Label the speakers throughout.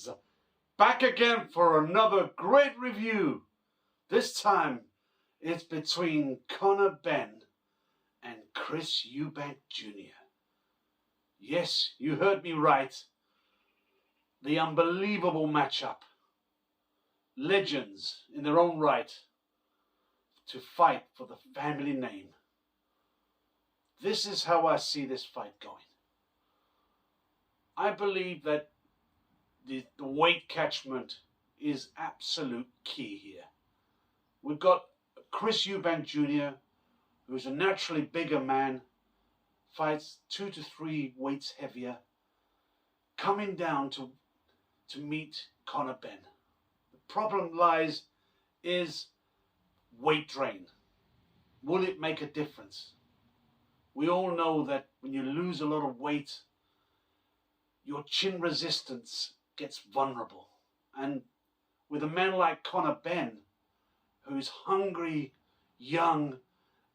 Speaker 1: fans, back again for another great review. This time it's between Conor Ben and Chris Eubank Jr. Yes, you heard me right. The unbelievable matchup. Legends in their own right to fight for the family name. This is how I see this fight going. I believe that the weight catchment is absolute key here. We've got Chris Eubank Jr., who's a naturally bigger man, fights 2 to 3 weights heavier, coming down to meet Conor Ben. The problem lies is weight drain. Will it make a difference? We all know that when you lose a lot of weight, your chin resistance gets vulnerable. And with a man like Conor Ben, who's hungry, young,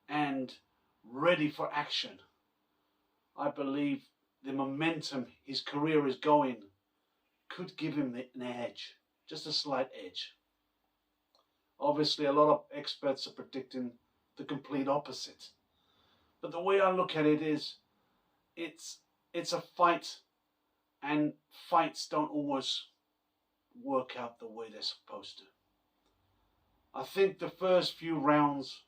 Speaker 1: and ready for action, I believe the momentum his career is going could give him an edge, just a slight edge. Obviously, a lot of experts are predicting the complete opposite. But the way I look at it is, it's a fight, and fights don't always work out the way they're supposed to. I think the first few rounds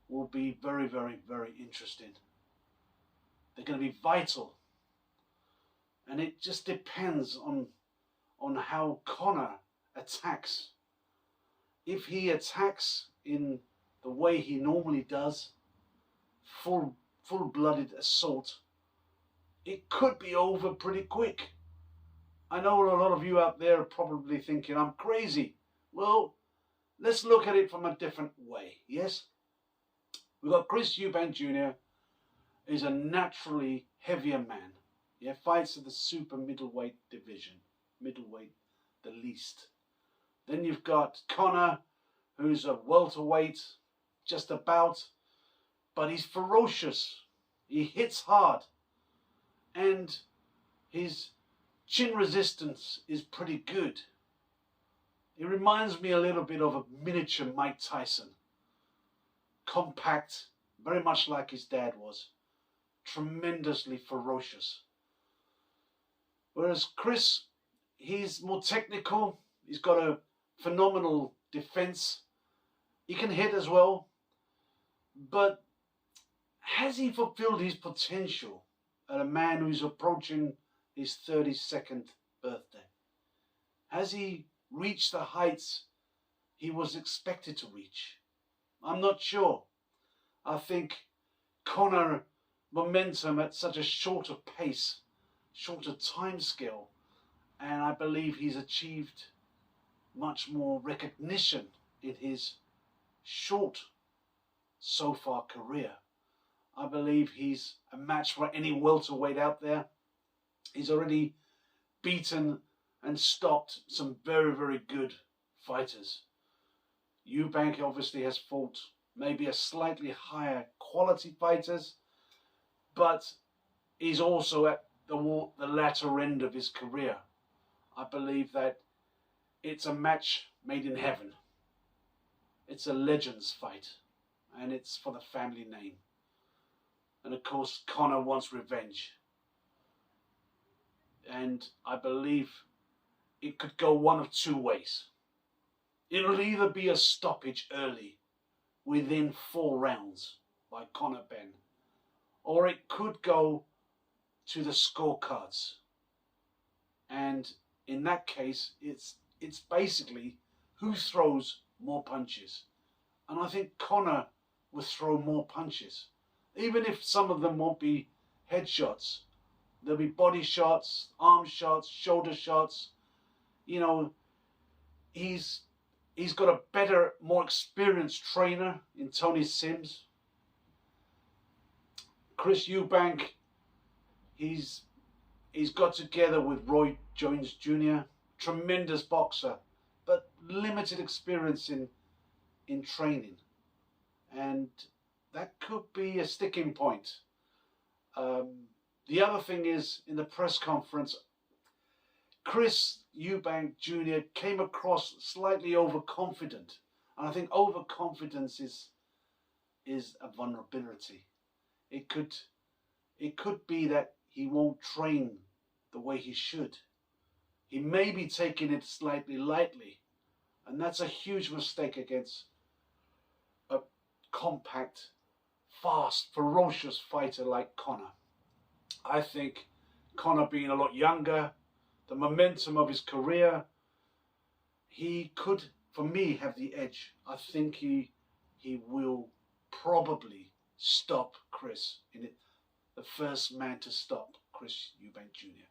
Speaker 1: will be very, very, very interesting. They're going to be vital. And it just depends on how Conor attacks. If he attacks in the way he normally does, full-blooded assault, it could be over pretty quick. I know a lot of you out there are probably thinking I'm crazy. Well, let's look at it from a different way, yes? We've got Chris Eubank Jr. is a naturally heavier man. Yeah, fights at the super middleweight division. Middleweight, the least. Then you've got Conor, who's a welterweight, just about, but he's ferocious. He hits hard. And his chin resistance is pretty good. He reminds me a little bit of a miniature Mike Tyson. Compact, very much like his dad was. Tremendously ferocious. Whereas Chris, he's more technical. He's got a phenomenal defense. He can hit as well. But has he fulfilled his potential at a man who's approaching his 32nd birthday? Has he reached the heights he was expected to reach? I'm not sure. I think Conor momentum at such a shorter pace, shorter time scale, and I believe he's achieved much more recognition in his short so far career. I believe he's a match for any welterweight out there. He's already beaten and stopped some very, very good fighters. Eubank obviously has fought maybe a slightly higher quality fighters, but he's also at the latter end of his career. I believe that it's a match made in heaven. It's a legends fight, and it's for the family name. And of course, Conor wants revenge. And I believe it could go one of two ways. It'll either be a stoppage early, within 4 rounds, by Conor Ben, or it could go to the scorecards. And in that case, it's basically who throws more punches. And I think Conor will throw more punches. Even if some of them won't be headshots, there'll be body shots, arm shots, shoulder shots. You know, he's got a better, more experienced trainer in Tony Sims. Chris Eubank, he's got together with Roy Jones Jr., tremendous boxer, but limited experience in training. And that could be a sticking point. The other thing is, in the press conference, Chris Eubank Jr. came across slightly overconfident. And I think overconfidence is a vulnerability. It could be that he won't train the way he should. He may be taking it slightly lightly. And that's a huge mistake against a compact, fast, ferocious fighter like Conor. I think Conor, being a lot younger, the momentum of his career, he could, for me, have the edge. I think he will probably stop Chris in it. The first man to stop Chris Eubank Jr.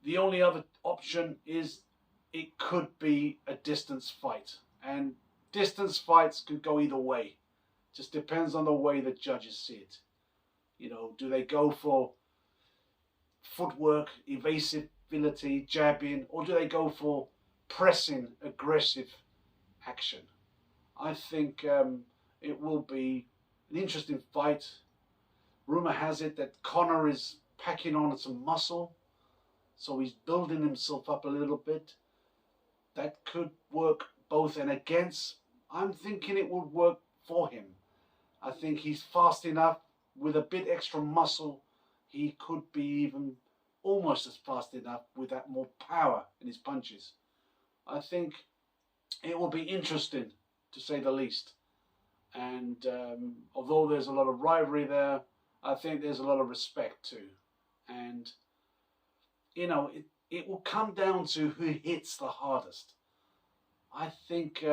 Speaker 1: The only other option is it could be a distance fight. And distance fights could go either way. Just depends on the way the judges see it. You know, do they go for footwork, evasibility, jabbing, or do they go for pressing, aggressive action? I think it will be an interesting fight. Rumor has it that Conor is packing on some muscle, so he's building himself up a little bit. That could work both and against. I'm thinking it would work for him. I think he's fast enough. With a bit extra muscle, he could be even almost as fast enough with that more power in his punches. I think it will be interesting, to say the least. And although there's a lot of rivalry there, I think there's a lot of respect too. And, you know, it will come down to who hits the hardest. I think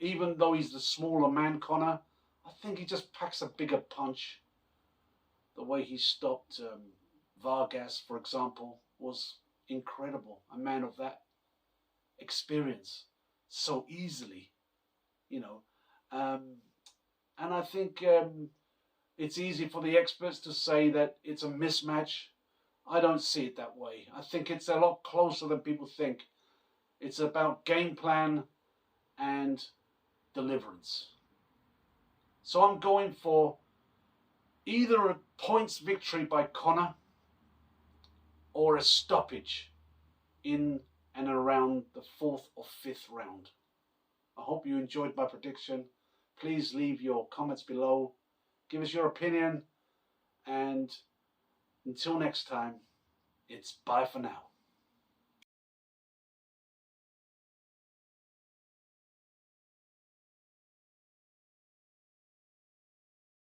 Speaker 1: even though he's the smaller man, Conor, I think he just packs a bigger punch. The way he stopped Vargas, for example, was incredible. A man of that experience so easily, you know. And I think it's easy for the experts to say that it's a mismatch. I don't see it that way. I think it's a lot closer than people think. It's about game plan and deliverance. So I'm going for either a points victory by Conor or a stoppage in and around the 4th or 5th round. I hope you enjoyed my prediction. Please leave your comments below. Give us your opinion. And until next time, it's bye for now.